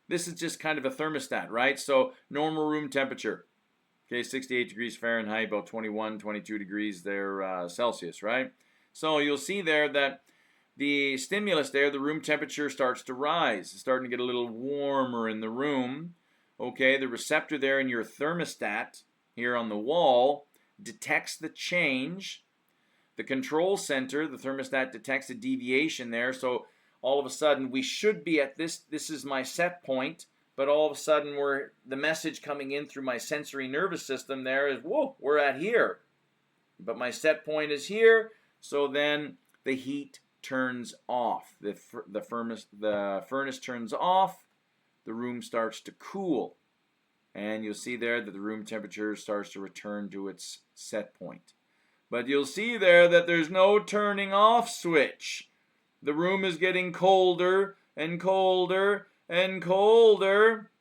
this is just kind of a thermostat, right? So normal room temperature, okay, 68 degrees Fahrenheit, about 21, 22 degrees there Celsius, right? So you'll see there that the stimulus there, the room temperature starts to rise. It's starting to get a little warmer in the room. Okay, the receptor there in your thermostat here on the wall detects the change. The control center, the thermostat detects a deviation there. So all of a sudden we should be at this is my set point, but all of a sudden the message coming in through my sensory nervous system there is, whoa, we're at here. But my set point is here, so then the heat turns off. The furnace turns off, the room starts to cool. And you'll see there that the room temperature starts to return to its set point. But you'll see there that there's no turning off switch. The room is getting colder and colder and colder.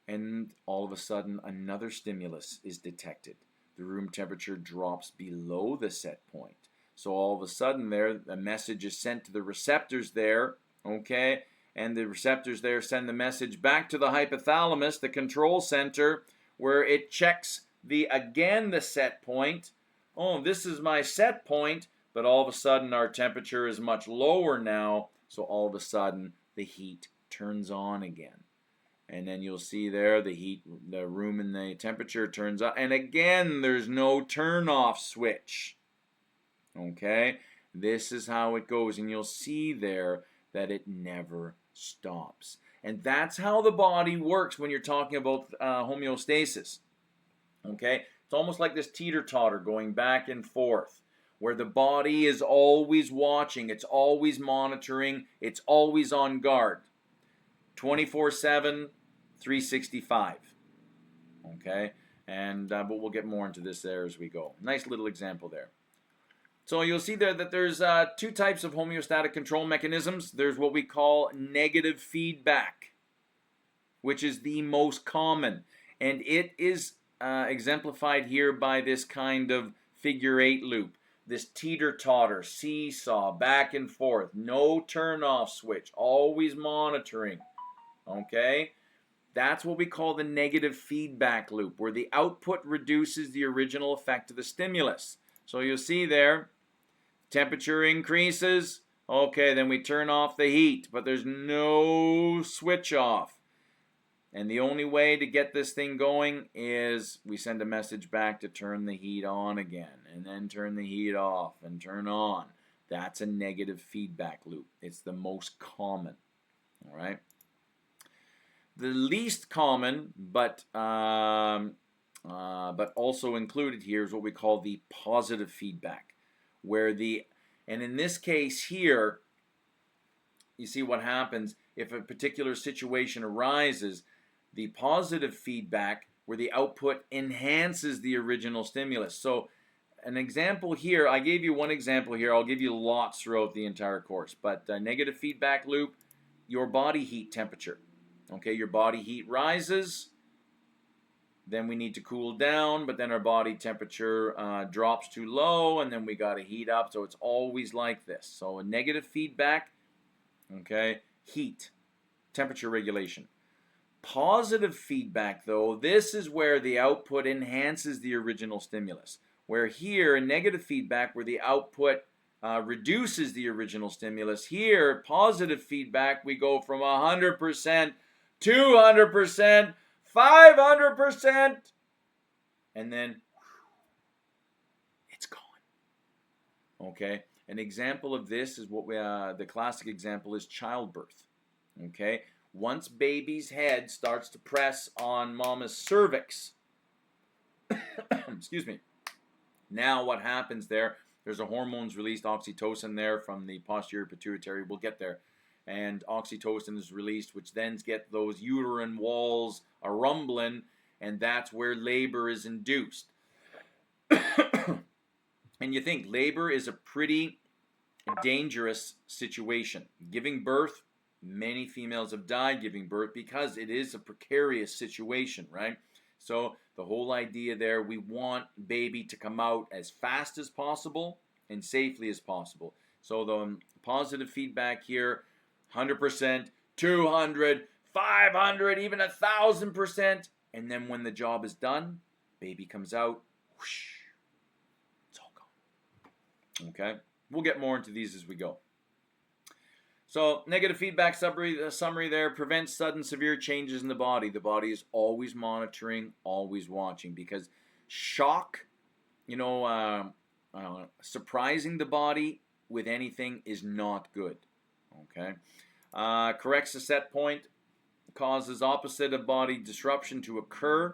And all of a sudden, another stimulus is detected. The room temperature drops below the set point. So all of a sudden there, a message is sent to the receptors there, okay? And the receptors there send the message back to the hypothalamus, the control center, where it checks the set point. Oh, this is my set point, but all of a sudden our temperature is much lower now, so all of a sudden the heat turns on again. And then you'll see there the room and the temperature turns up, and again there's no turn off switch. Okay, this is how it goes, and you'll see there that it never stops. And that's how the body works when you're talking about homeostasis. Okay, it's almost like this teeter-totter going back and forth, where the body is always watching, it's always monitoring, it's always on guard. 24/7, 365. Okay, and but we'll get more into this there as we go. Nice little example there. So you'll see there that there's two types of homeostatic control mechanisms. There's what we call negative feedback, which is the most common, and it is exemplified here by this kind of figure 8 loop. This teeter-totter, seesaw, back and forth, no turn-off switch, always monitoring. Okay, that's what we call the negative feedback loop, where the output reduces the original effect of the stimulus. So you'll see there, temperature increases, okay, then we turn off the heat, but there's no switch off. And the only way to get this thing going is we send a message back to turn the heat on again, and then turn the heat off and turn on. That's a negative feedback loop. It's the most common, all right? The least common, but also included here is what we call the positive feedback, where and in this case here, you see what happens if a particular situation arises. The positive feedback, where the output enhances the original stimulus. So an example here, I gave you one example here, I'll give you lots throughout the entire course, but negative feedback loop, your body heat temperature. Okay, your body heat rises, then we need to cool down, but then our body temperature drops too low, and then we got to heat up. So it's always like this. So a negative feedback, okay, heat, temperature regulation. Positive feedback, though, this is where the output enhances the original stimulus. Where here, in negative feedback, where the output reduces the original stimulus. Here, positive feedback, we go from 100%, 200%, 500%, and then it's gone. Okay, an example of this is what the classic example is childbirth. Okay, once baby's head starts to press on mama's cervix, excuse me, now what happens there, there's a hormones released, oxytocin there from the posterior pituitary, we'll get there, and oxytocin is released, which then get those uterine walls a rumbling, and that's where labor is induced. And you think labor is a pretty dangerous situation. Giving birth, many females have died giving birth because it is a precarious situation, right? So the whole idea there, we want baby to come out as fast as possible and safely as possible. So the positive feedback here, 100%, 200, 500, even 1,000%. And then when the job is done, baby comes out, whoosh, it's all gone. Okay? We'll get more into these as we go. So, negative feedback summary there, prevents sudden severe changes in the body. The body is always monitoring, always watching, because shock, surprising the body with anything is not good. Okay? Corrects the set point, causes opposite of body disruption to occur.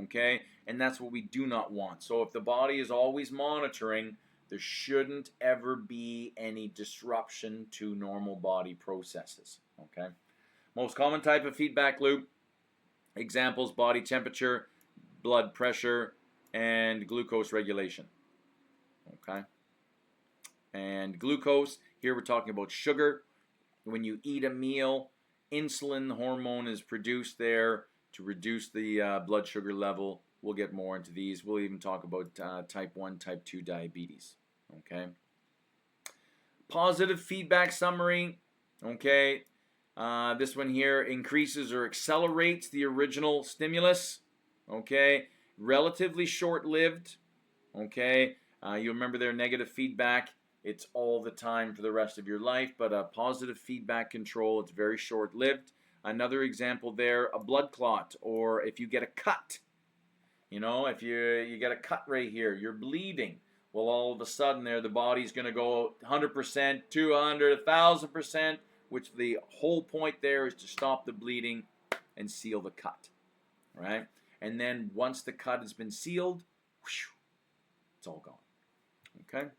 Okay? And that's what we do not want. So, if the body is always monitoring, there shouldn't ever be any disruption to normal body processes. Okay. Most common type of feedback loop. Examples: body temperature, blood pressure, and glucose regulation. Okay. And glucose, here we're talking about sugar. When you eat a meal, insulin hormone is produced there to reduce the blood sugar level. We'll get more into these. We'll even talk about type 1, type 2 diabetes. Okay. Positive feedback summary. Okay. This one here increases or accelerates the original stimulus. Okay. Relatively short-lived. Okay. You remember their negative feedback. It's all the time for the rest of your life, but a positive feedback control, it's very short-lived. Another example there, a blood clot, or if you get a cut. If you get a cut right here, you're bleeding. Well, all of a sudden there, the body's going to go 100%, 200, 1,000%, which the whole point there is to stop the bleeding and seal the cut, right? And then once the cut has been sealed, whew, it's all gone, okay?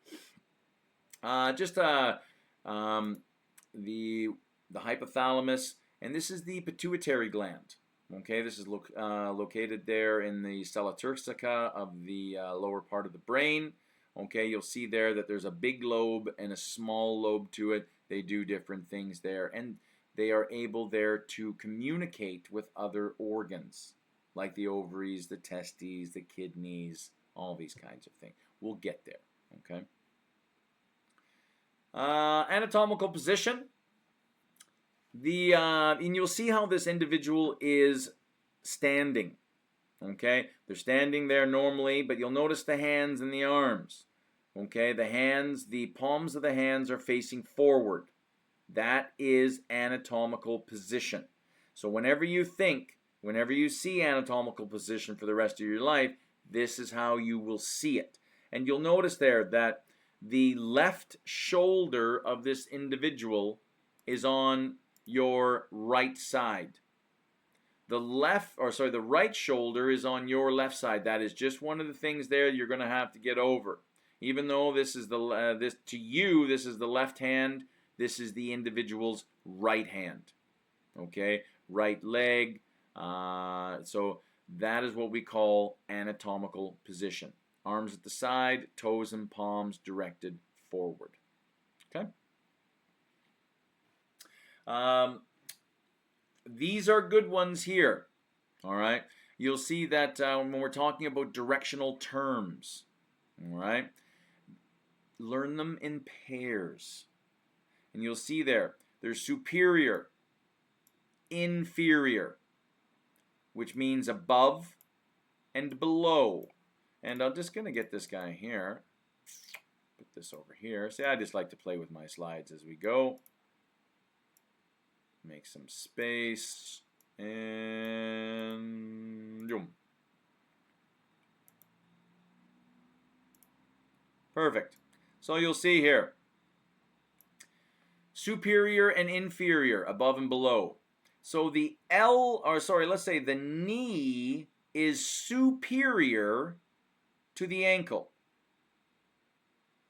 The hypothalamus, and this is the pituitary gland. Okay, this is located there in the sella turcica of the lower part of the brain. Okay, you'll see there that there's a big lobe and a small lobe to it. They do different things there, and they are able there to communicate with other organs, like the ovaries, the testes, the kidneys, all these kinds of things. We'll get there, okay? Anatomical position. And you'll see how this individual is standing. Okay, they're standing there normally, but you'll notice the hands and the arms. Okay, the hands, the palms of the hands are facing forward. That is anatomical position. So whenever you see anatomical position for the rest of your life, this is how you will see it. And you'll notice there that the left shoulder of this individual is on your right side. The right shoulder is on your left side. That is just one of the things there you're going to have to get over. Even though this is this is the left hand, this is the individual's right hand. Okay, right leg. So that is what we call anatomical position. Arms at the side, toes and palms directed forward. Okay. These are good ones here. All right. You'll see that when we're talking about directional terms, all right, learn them in pairs. And you'll see there's superior, inferior, which means above and below. And I'm just going to get this guy here. Put this over here. See, I just like to play with my slides as we go. Make some space. And boom. Perfect. So you'll see here. Superior and inferior, above and below. So the let's say the knee is superior to the ankle.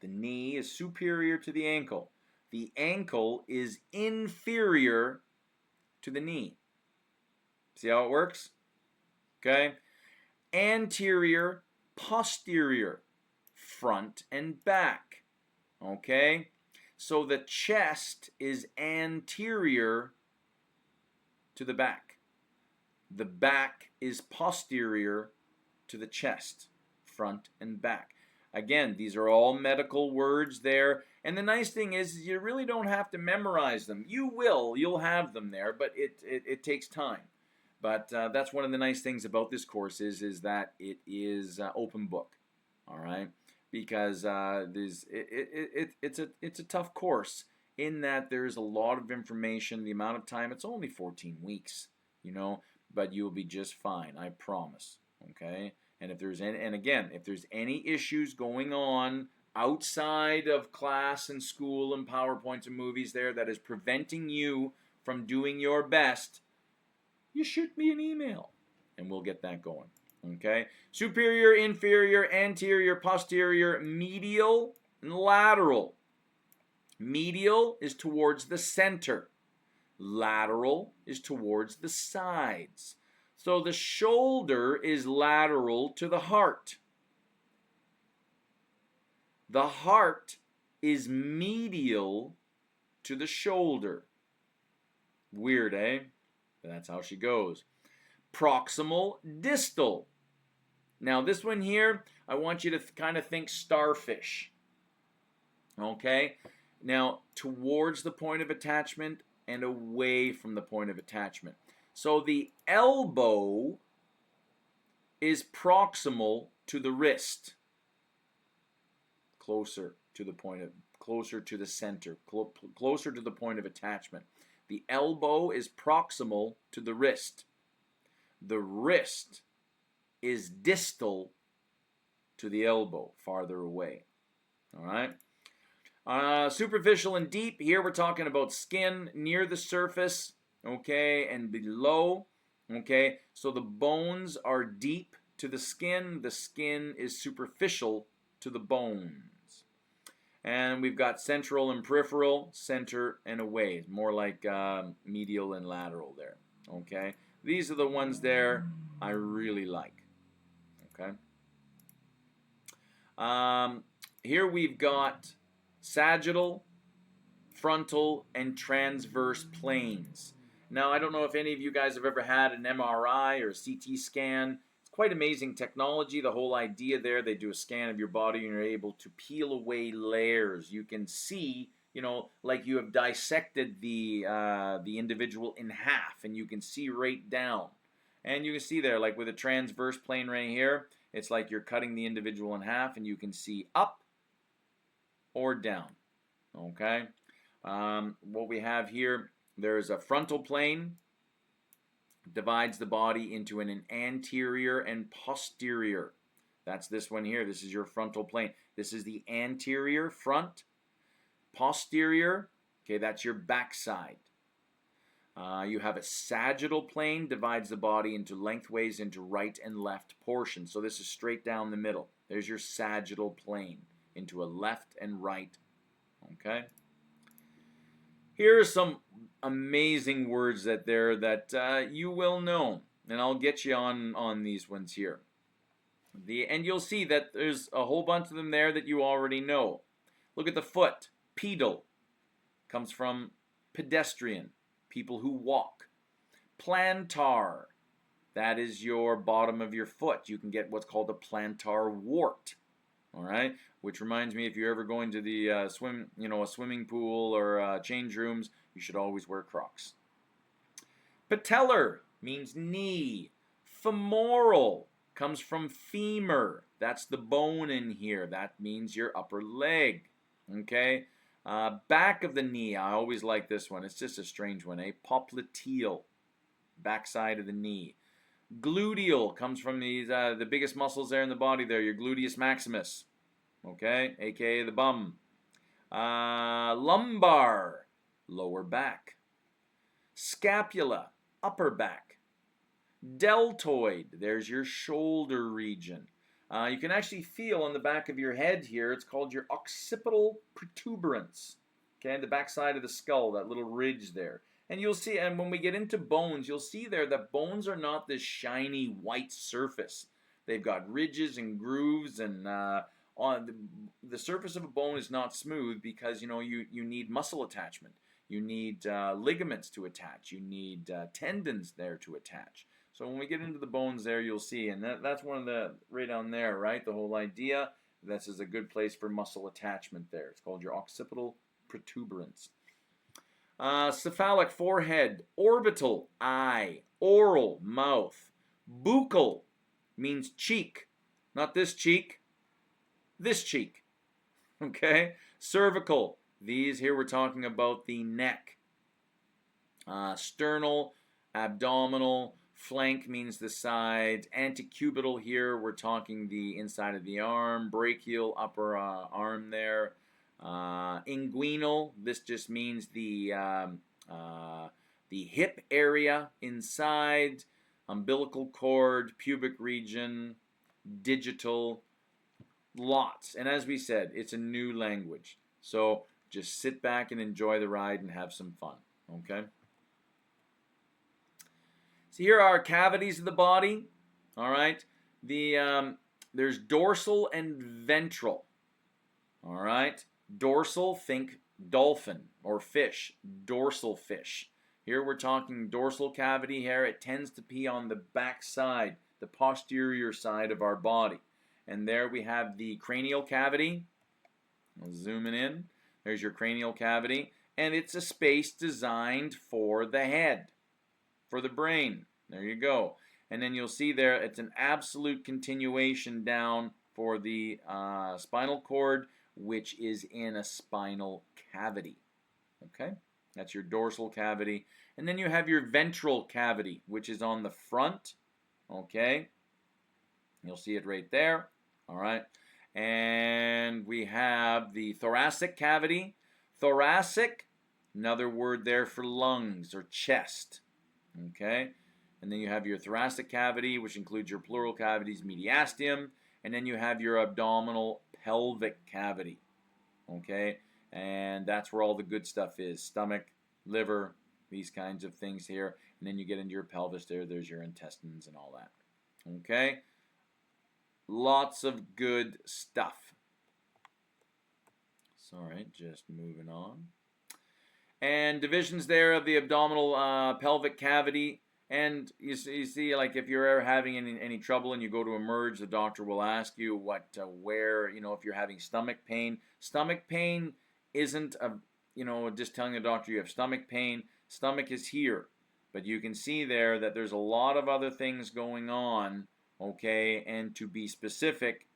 The knee is superior to the ankle. the ankle is inferior to the knee. See how it works? Okay? Anterior, posterior, front and back. Okay? So the chest is anterior to the back. The back is posterior to the chest, front and back. Again, these are all medical words there. And the nice thing is you really don't have to memorize them. You'll have them there, but it takes time. But that's one of the nice things about this course is that it is open book, all right? Because it's a tough course in that there's a lot of information. The amount of time, it's only 14 weeks, but you'll be just fine, I promise, okay? And if there's if there's any issues going on outside of class and school and PowerPoints and movies there that is preventing you from doing your best, you shoot me an email and we'll get that going. Okay? Superior, inferior, anterior, posterior, medial, and lateral. Medial is towards the center. Lateral is towards the sides. So the shoulder is lateral to the heart. The heart is medial to the shoulder. Weird, eh? But that's how she goes. Proximal, distal. Now this one here, I want you to kind of think starfish. Okay? Now, towards the point of attachment and away from the point of attachment. So the elbow is proximal to the wrist. Closer to the center, closer to the point of attachment. The elbow is proximal to the wrist. The wrist is distal to the elbow, farther away. All right? Superficial and deep. Here we're talking about skin near the surface, okay, and below, okay? So the bones are deep to the skin. The skin is superficial to the bones. And we've got central and peripheral, center and away. More like medial and lateral there, okay? These are the ones there I really like, okay? Here we've got sagittal, frontal, and transverse planes. Now, I don't know if any of you guys have ever had an MRI or a CT scan. It's quite amazing technology. The whole idea there, they do a scan of your body and you're able to peel away layers. You can see, like you have dissected the individual in half, and you can see right down. And you can see there, like with a transverse plane right here, it's like you're cutting the individual in half, and you can see up or down. Okay? What we have here, there's a frontal plane, divides the body into an anterior and posterior. That's this one here. This is your frontal plane. This is the anterior front. Posterior, okay, that's your backside. You have a sagittal plane, divides the body into lengthways into right and left portions. So this is straight down the middle. There's your sagittal plane into a left and right. Okay? Here are some amazing words that you will know, and I'll get you on these ones here. And you'll see that there's a whole bunch of them there that you already know. Look at the foot. Pedal comes from pedestrian, people who walk. Plantar, that is your bottom of your foot. You can get what's called a plantar wart. All right, which reminds me, if you're ever going to the a swimming pool or change rooms, you should always wear Crocs. Patellar means knee. Femoral comes from femur. That's the bone in here. That means your upper leg. Okay, back of the knee. I always like this one. It's just a strange one. Popliteal, backside of the knee. Gluteal comes from the biggest muscles there in the body there, your gluteus maximus, okay, aka the bum. Lumbar, lower back. Scapula, upper back. Deltoid, there's your shoulder region. You can actually feel on the back of your head here, it's called your occipital protuberance, Okay, the back side of the skull, that little ridge there. And you'll see, and when we get into bones, you'll see there that bones are not this shiny white surface. They've got ridges and grooves, and on the surface of a bone is not smooth because you need muscle attachment. You need ligaments to attach. You need tendons there to attach. So when we get into the bones there, you'll see, and that's one of the, right down there, right? The whole idea, this is a good place for muscle attachment there. It's called your occipital protuberance. Cephalic, forehead. Orbital, eye. Oral, mouth. Buccal means cheek. Not this cheek, this cheek. Okay? Cervical, these here we're talking about the neck. Sternal, abdominal. Flank means the side. Antecubital here, we're talking the inside of the arm. Brachial, upper arm there. Inguinal, this just means the hip area inside. Umbilical cord, pubic region, digital, lots. And as we said, it's a new language. So just sit back and enjoy the ride and have some fun. Okay? So here are cavities of the body. All right? There's dorsal and ventral. All right? Dorsal, think dolphin or fish. Dorsal fish. Here we're talking dorsal cavity here. It tends to be on the back side, the posterior side of our body. And there we have the cranial cavity. I'll zoom in. There's your cranial cavity. And it's a space designed for the head, for the brain. There you go. And then you'll see there, it's an absolute continuation down for the spinal cord, which is in a spinal cavity. Okay? That's your dorsal cavity. And then you have your ventral cavity, which is on the front. Okay? You'll see it right there. All right? And we have the thoracic cavity. Thoracic, another word there for lungs or chest. Okay? And then you have your thoracic cavity, which includes your pleural cavities, mediastinum. And then you have your abdominal pelvic cavity. Okay? And that's where all the good stuff is. Stomach, liver, these kinds of things here. And then you get into your pelvis there. There's your intestines and all that. Okay? Lots of good stuff. Sorry, just moving on. And divisions there of the abdominal pelvic cavity. And you see, like if you're ever having any trouble and you go to emerge, the doctor will ask you where, if you're having stomach pain. Stomach pain isn't just telling the doctor you have stomach pain. Stomach is here. But you can see there that there's a lot of other things going on, okay? And to be specific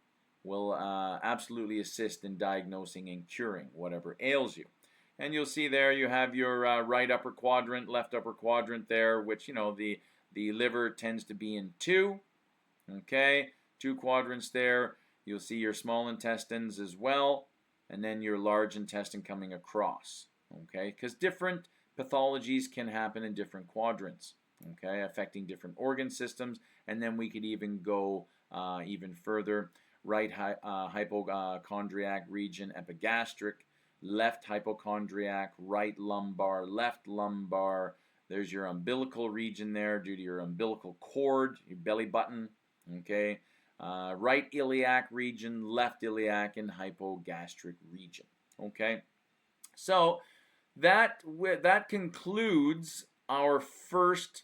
will absolutely assist in diagnosing and curing whatever ails you. And you'll see there you have your right upper quadrant, left upper quadrant there, which, the liver tends to be in two. Okay, 2 quadrants there. You'll see your small intestines as well, and then your large intestine coming across. Okay, because different pathologies can happen in different quadrants. Okay, affecting different organ systems, and then we could even go even further. Right hypochondriac region, epigastric. Left hypochondriac, right lumbar, left lumbar. There's your umbilical region there due to your umbilical cord, your belly button. Okay, right iliac region, left iliac, and hypogastric region. Okay, so that concludes our first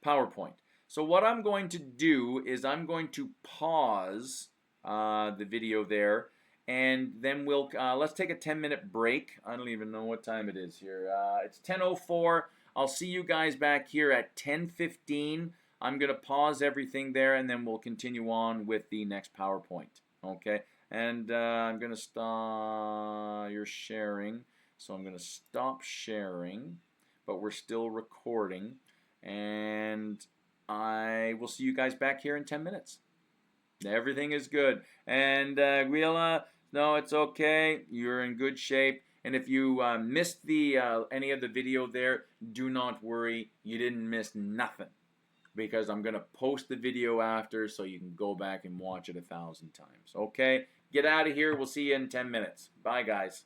PowerPoint. So what I'm going to do is I'm going to pause the video there. And then let's take a 10-minute break. I don't even know what time it is here. It's 10:04. I'll see you guys back here at 10:15. I'm going to pause everything there, and then we'll continue on with the next PowerPoint. Okay? And I'm going to stop your sharing. So I'm going to stop sharing, but we're still recording. And I will see you guys back here in 10 minutes. Everything is good. And no, it's okay. You're in good shape. And if you missed any of the video there, do not worry. You didn't miss nothing, because I'm going to post the video after so you can go back and watch it 1,000 times. Okay? Get out of here. We'll see you in 10 minutes. Bye, guys.